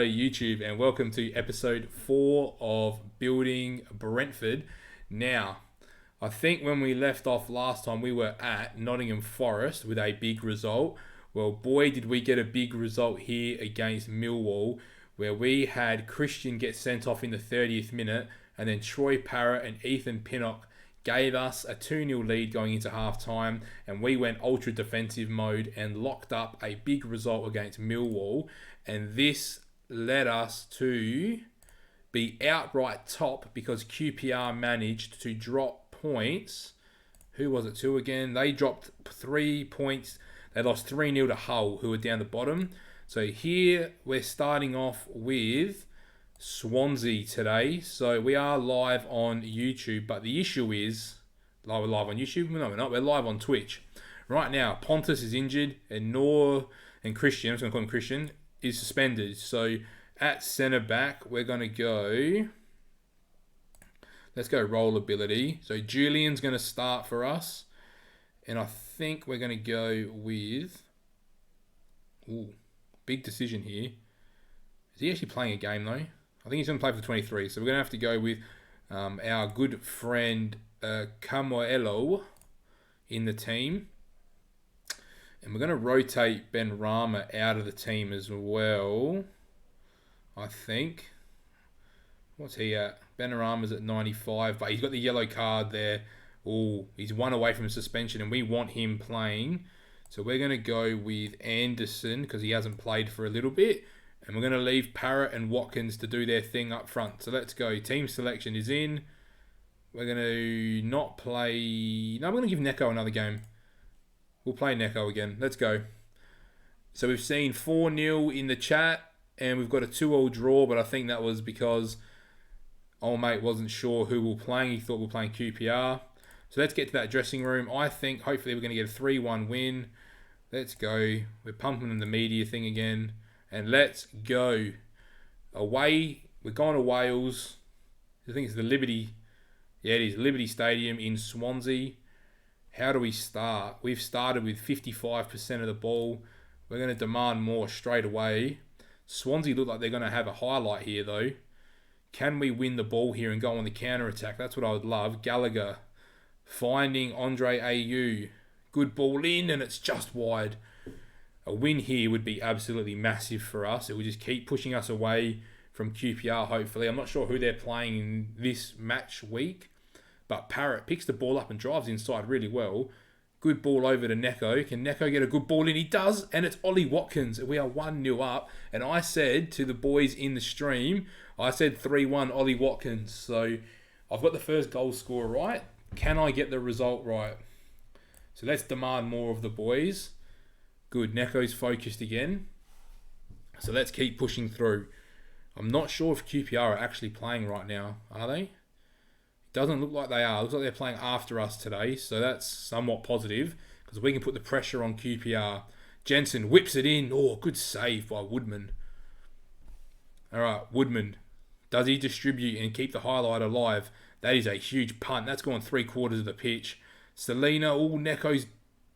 YouTube, and welcome to episode 4 of Building Brentford. Now, I think when we left off last time, we were at Nottingham Forest with a big result. Well, boy, did we get a big result here against Millwall, where we had Christian get sent off in the 30th minute, and then Troy Parrott and Ethan Pinnock gave us a 2-0 lead going into half-time, and we went ultra defensive mode and locked up a big result against Millwall, and this led us to be outright top because QPR managed to drop points. Who was it to again? They dropped 3 points. They lost 3-0 to Hull, who were down the bottom. So here we're starting off with Swansea today. So we are live on YouTube, but the issue is, we're live on YouTube? No, we're not. We're live on Twitch. Right now, Pontus is injured, and Christian, I'm just going to call him Christian, is suspended. So at centre back, we're going to go, let's go roll ability. So Julian's going to start for us. And I think we're going to go with, big decision here. Is he actually playing a game though? I think he's going to play for the 23. So we're going to have to go with our good friend Camoello in the team. And we're going to rotate Ben Rama out of the team as well, I think. What's he at? Ben Rama's at 95, but he's got the yellow card there. He's one away from suspension, and we want him playing. So we're going to go with Anderson because he hasn't played for a little bit. And we're going to leave Parrott and Watkins to do their thing up front. So let's go. Team selection is in. We're going to not play... No, we're going to give Neko another game. We'll play Neko again. Let's go. So we've seen 4-0 in the chat, and we've got a 2-2 draw, but I think that was because old mate wasn't sure who we were playing. He thought we were playing QPR. So let's get to that dressing room. I think hopefully we're going to get a 3-1 win. Let's go. We're pumping in the media thing again. And let's go. Away. We're going to Wales. I think it's the Liberty. Yeah, it is. Liberty Stadium in Swansea. How do we start? We've started with 55% of the ball. We're going to demand more straight away. Swansea look like they're going to have a highlight here, though. Can we win the ball here and go on the counter-attack? That's what I would love. Gallagher finding Andre Ayew. Good ball in, and it's just wide. A win here would be absolutely massive for us. It would just keep pushing us away from QPR, hopefully. I'm not sure who they're playing in this match week. But Parrott picks the ball up and drives inside really well. Good ball over to Neko. Can Neko get a good ball in? He does. And it's Ollie Watkins. We are 1-0 up. And I said to the boys in the stream, I said 3-1 Ollie Watkins. So I've got the first goal scorer right. Can I get the result right? So let's demand more of the boys. Good. Neko's focused again. So let's keep pushing through. I'm not sure if QPR are actually playing right now. Are they? Doesn't look like they are. Looks like they're playing after us today. So that's somewhat positive because we can put the pressure on QPR. Jensen whips it in. Good save by Woodman. All right, Woodman. Does he distribute and keep the highlight alive? That is a huge punt. That's gone 3/4 of the pitch. Selena. Neko's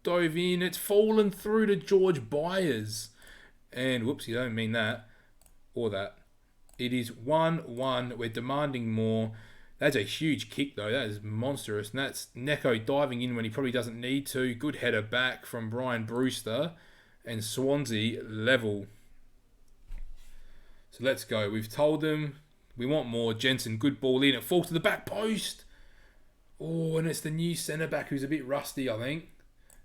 dove in. It's fallen through to George Byers. And whoops, you don't mean that. Or that. It is 1-1. We're demanding more. That's a huge kick, though. That is monstrous. And that's Neko diving in when he probably doesn't need to. Good header back from Brian Brewster. And Swansea level. So let's go. We've told them we want more. Jensen, good ball in. It falls to the back post. And it's the new centre-back who's a bit rusty, I think.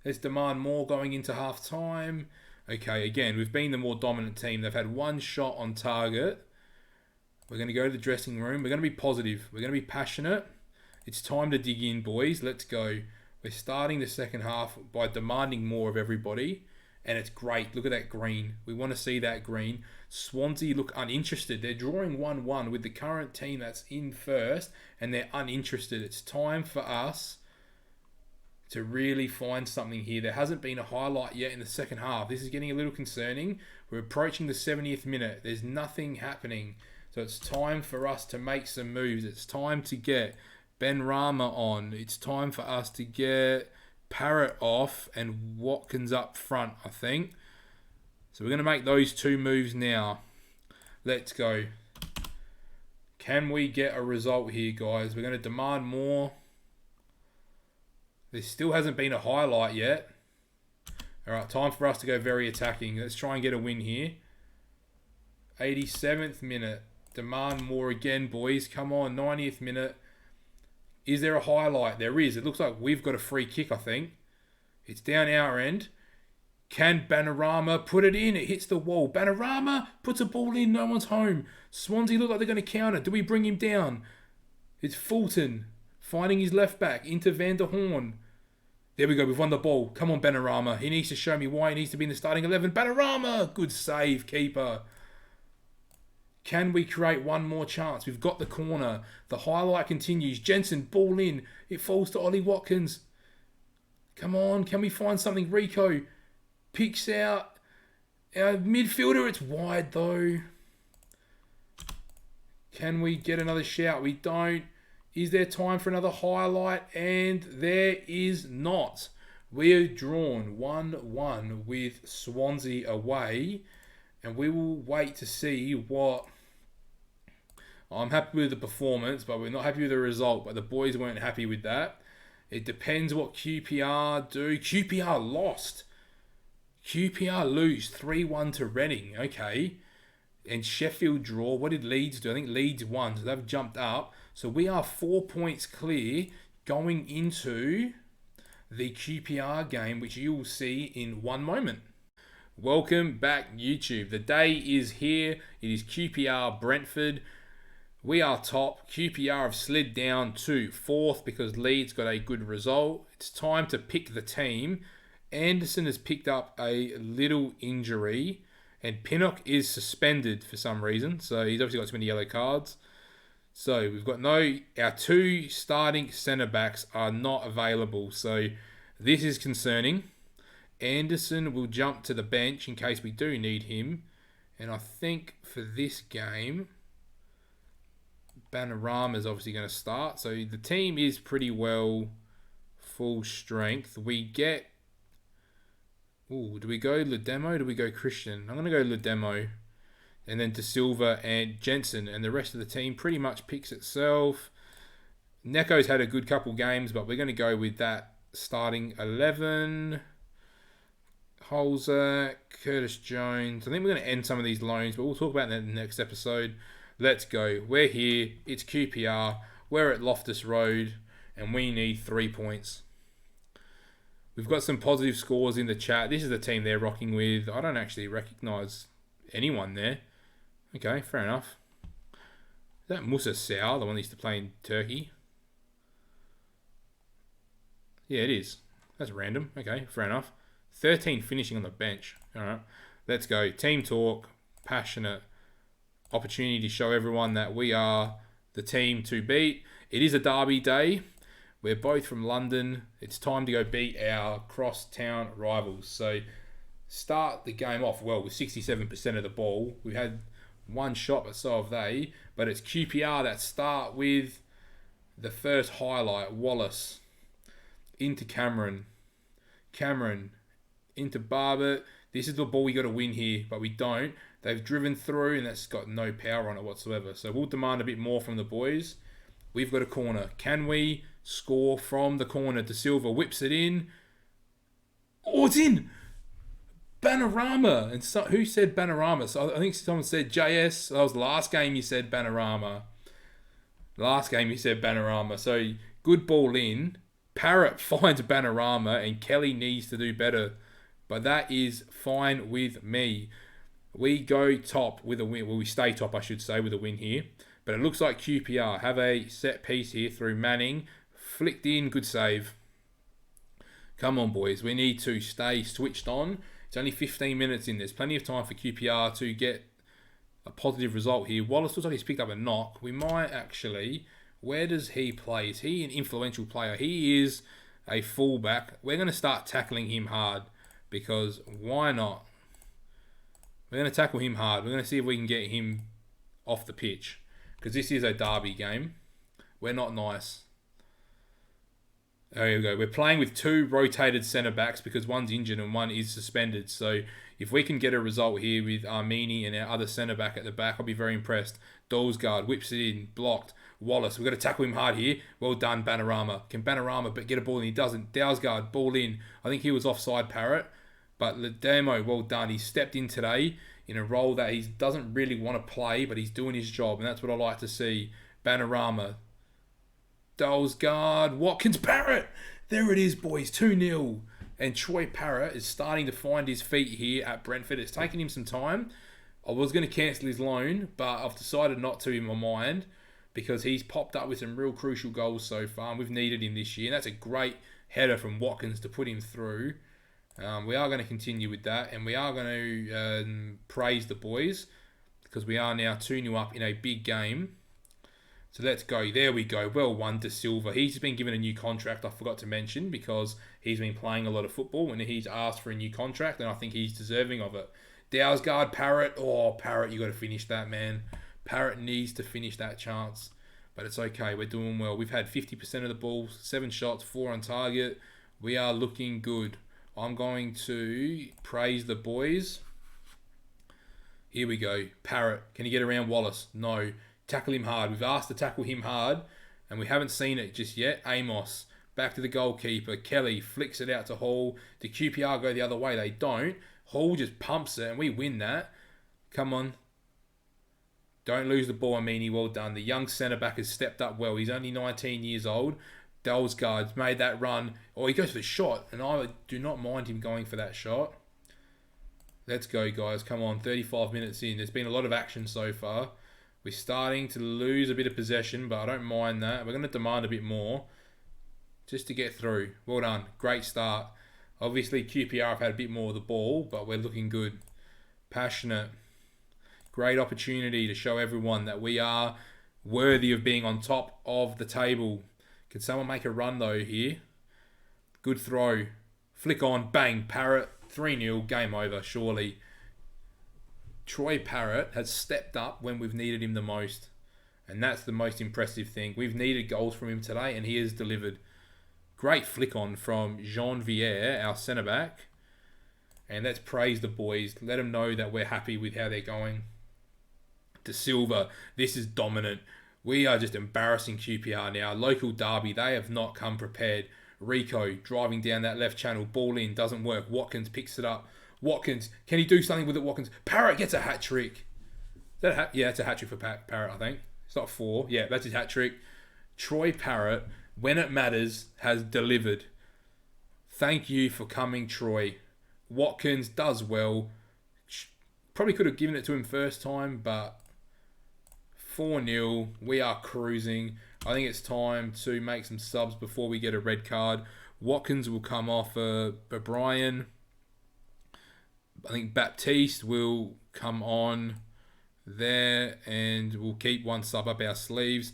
Let's demand more going into half-time. Okay, again, we've been the more dominant team. They've had one shot on target. We're going to go to the dressing room. We're going to be positive. We're going to be passionate. It's time to dig in, boys. Let's go. We're starting the second half by demanding more of everybody. And it's great. Look at that green. We want to see that green. Swansea look uninterested. They're drawing 1-1 with the current team that's in first. And they're uninterested. It's time for us to really find something here. There hasn't been a highlight yet in the second half. This is getting a little concerning. We're approaching the 70th minute. There's nothing happening. So it's time for us to make some moves. It's time to get Ben Rama on. It's time for us to get Parrott off and Watkins up front, I think. So we're going to make those two moves now. Let's go. Can we get a result here, guys? We're going to demand more. There still hasn't been a highlight yet. All right, time for us to go very attacking. Let's try and get a win here. 87th minute. Demand more again, boys. Come on, 90th minute. Is there a highlight? There is. It looks like we've got a free kick, I think. It's down our end. Can Banarama put it in? It hits the wall. Banarama puts a ball in. No one's home. Swansea look like they're going to counter. Do we bring him down? It's Fulton finding his left back into Van der Horn. There we go. We've won the ball. Come on, Banarama. He needs to show me why he needs to be in the starting 11. Banarama! Good save, keeper. Can we create one more chance? We've got the corner. The highlight continues. Jensen, ball in. It falls to Ollie Watkins. Come on. Can we find something? Rico picks out our midfielder. It's wide, though. Can we get another shout? We don't. Is there time for another highlight? And there is not. We're drawn 1-1 with Swansea away. And we will wait to see what... I'm happy with the performance, but we're not happy with the result. But the boys weren't happy with that. It depends what QPR do. QPR lost. QPR lose 3-1 to Reading. Okay. And Sheffield draw. What did Leeds do? I think Leeds won. So they've jumped up. So we are 4 points clear going into the QPR game, which you will see in one moment. Welcome back, YouTube. The day is here. It is QPR Brentford. We are top. QPR have slid down to 4th because Leeds got a good result. It's time to pick the team. Anderson has picked up a little injury. And Pinnock is suspended for some reason. So he's obviously got too many yellow cards. So we've got our 2 starting centre-backs are not available. So this is concerning. Anderson will jump to the bench in case we do need him. And I think for this game, Banarama is obviously going to start. So the team is pretty well full strength. We get... Ooh, do we go Ledemo? Do we go Christian? I'm going to go Ledemo. And then De Silva and Jensen. And the rest of the team pretty much picks itself. Neko's had a good couple games, but we're going to go with that starting 11. Holzer, Curtis Jones. I think we're going to end some of these loans, but we'll talk about that in the next episode. Let's go. We're here. It's QPR. We're at Loftus Road, and we need 3 points. We've got some positive scores in the chat. This is the team they're rocking with. I don't actually recognise anyone there. Okay, fair enough. Is that Musa Sow, the one that used to play in Turkey? Yeah, it is. That's random. Okay, fair enough. 13 finishing on the bench. All right, let's go. Team talk, passionate, opportunity to show everyone that we are the team to beat. It is a derby day. We're both from London. It's time to go beat our cross-town rivals. So start the game off well with 67% of the ball. We had one shot, but so have they. But it's QPR that start with the first highlight. Wallace into Cameron. Cameron into Barber. This is the ball we got to win here, but we don't. They've driven through, and that's got no power on it whatsoever. So we'll demand a bit more from the boys. We've got a corner. Can we score from the corner? De Silva whips it in. Oh, it's in! Banarama! And so, who said Banarama? So I think someone said JS. That was the last game you said Banarama. Last game you said Banarama. So good ball in. Parrott finds Banarama, and Kelly needs to do better. But that is fine with me. We go top with a win. Well, we stay top, I should say, with a win here. But it looks like QPR have a set piece here through Manning. Flicked in, good save. Come on, boys. We need to stay switched on. It's only 15 minutes in. There's plenty of time for QPR to get a positive result here. Wallace looks like he's picked up a knock. We might actually... Where does he play? Is he an influential player? He is a fullback. We're going to start tackling him hard because why not? We're going to tackle him hard. We're going to see if we can get him off the pitch because this is a derby game. We're not nice. There you go. We're playing with 2 rotated centre-backs because one's injured and one is suspended. So If we can get a result here with Armini and our other centre-back at the back, I'll be very impressed. Dolsgaard whips it in, blocked. Wallace, we've got to tackle him hard here. Well done, Banarama. Can Banarama but get a ball in? He doesn't. Dalsgaard, ball in. I think he was offside, Parrott. But Ledemo, well done. He stepped in today in a role that he doesn't really want to play, but he's doing his job, and that's what I like to see. Banarama. Dalsgaard, Watkins, Parrott. There it is, boys. 2-0. And Troy Parrott is starting to find his feet here at Brentford. It's taken him some time. I was going to cancel his loan, but I've decided not to in my mind because he's popped up with some real crucial goals so far, and we've needed him this year. And that's a great header from Watkins to put him through. We are going to continue with that, and we are going to praise the boys because we are now 2-0 up in a big game. So let's go. There we go. Well won to Silva. He's been given a new contract, I forgot to mention, because he's been playing a lot of football and he's asked for a new contract, and I think he's deserving of it. Dalsgaard, Parrott. Oh, Parrott, you got to finish that, man. Parrott needs to finish that chance. But it's okay. We're doing well. We've had 50% of the ball, 7 shots, 4 on target. We are looking good. I'm going to praise the boys. Here we go. Parrott. Can he get around Wallace? No. Tackle him hard. We've asked to tackle him hard, and we haven't seen it just yet. Amos. Back to the goalkeeper. Kelly flicks it out to Hall. The QPR go the other way. They don't. Hall just pumps it, and we win that. Come on. Don't lose the ball, Amini. Well done. The young centre-back has stepped up well. He's only 19 years old. Dalsgaard's made that run. Oh, he goes for the shot, and I do not mind him going for that shot. Let's go, guys. Come on. 35 minutes in. There's been a lot of action so far. We're starting to lose a bit of possession, but I don't mind that. We're going to demand a bit more just to get through. Well done. Great start. Obviously, QPR have had a bit more of the ball, but we're looking good. Passionate. Great opportunity to show everyone that we are worthy of being on top of the table. Can someone make a run, though, here? Good throw. Flick on. Bang. Parrott. 3-0. Game over, surely. Troy Parrott has stepped up when we've needed him the most. And that's the most impressive thing. We've needed goals from him today, and he has delivered. Great flick on from Jean Vier, our centre-back. And let's praise the boys. Let them know that we're happy with how they're going. De Silva, this is dominant. We are just embarrassing QPR now. Local derby, they have not come prepared. Rico driving down that left channel. Ball in, doesn't work. Watkins picks it up. Watkins, can he do something with it, Watkins? Parrott gets a hat-trick. Is that a hat? Yeah, it's a hat-trick for Parrott, I think. It's not 4. Yeah, that's his hat-trick. Troy Parrott, when it matters, has delivered. Thank you for coming, Troy. Watkins does well. Probably could have given it to him first time, but 4-0. We are cruising. I think it's time to make some subs before we get a red card. Watkins will come off Brian. I think Baptiste will come on there, and we'll keep one sub up our sleeves.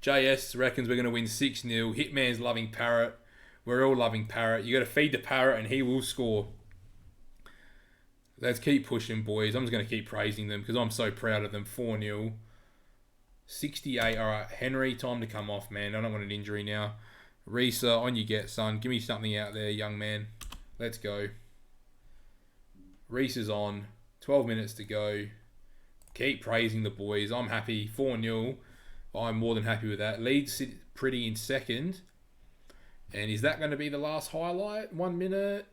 JS reckons we're going to win 6-0. Hitman's loving Parrott. We're all loving Parrott. You got to feed the Parrott, and he will score. Let's keep pushing, boys. I'm just going to keep praising them because I'm so proud of them. 4-0. 68. All right, Henry, time to come off, man. I don't want an injury now. Risa, on you get, son. Give me something out there, young man. Let's go. Reese is on. 12 minutes to go. Keep praising the boys. I'm happy. 4-0. I'm more than happy with that. Leeds sit pretty in second. And is that going to be the last highlight? 1 minute.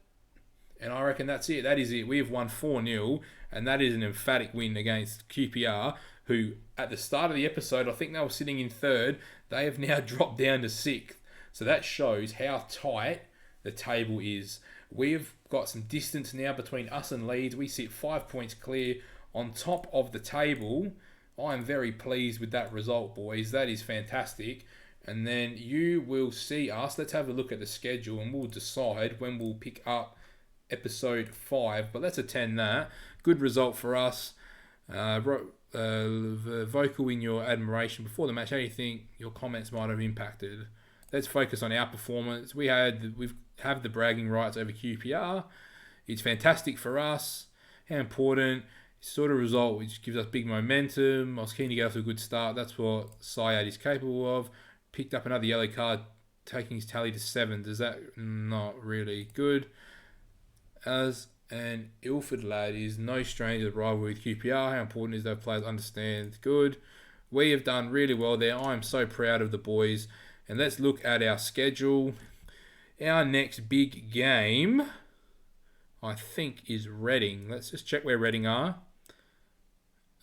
And I reckon that's it. That is it. We have won 4-0. And that is an emphatic win against QPR, who at the start of the episode, I think they were sitting in third. They have now dropped down to 6th. So that shows how tight the table is. We've got some distance now between us and Leeds. We sit 5 points clear on top of the table. I am very pleased with that result, boys. That is fantastic. And then you will see us. Let's have a look at the schedule and we'll decide when we'll pick up episode 5. But let's attend that. Good result for us. Vocal in your admiration before the match. How do you think your comments might have impacted? Let's focus on our performance. We have the bragging rights over QPR. It's fantastic for us. How important. Sort of result which gives us big momentum. I was keen to get off to a good start. That's what Syed is capable of. Picked up another yellow card, taking his tally to 7. Does that not really good? As And Ilford lad is no stranger to rivalry with QPR. How important is those players understand? Good. We have done really well there. I am so proud of the boys. And let's look at our schedule. Our next big game, I think, is Reading. Let's just check where Reading are.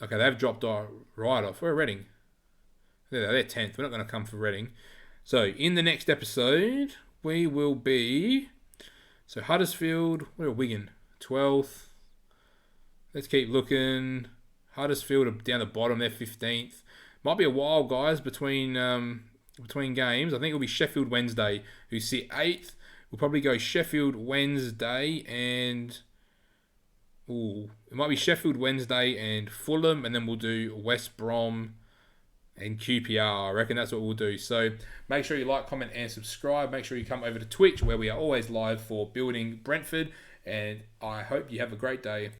Okay, they've dropped right off. Where are Reading? They're 10th. We're not going to come for Reading. So, in the next episode, we will be... So, Huddersfield, where are Wigan? 12th. Let's keep looking. Huddersfield are down the bottom. They're 15th. Might be a while, guys, between games. I think it'll be Sheffield Wednesday, who sit 8th. We'll probably go Sheffield Wednesday and... Ooh, it might be Sheffield Wednesday and Fulham, and then we'll do West Brom and QPR. I reckon that's what we'll do. So make sure you like, comment, and subscribe. Make sure you come over to Twitch, where we are always live for building Brentford. And I hope you have a great day.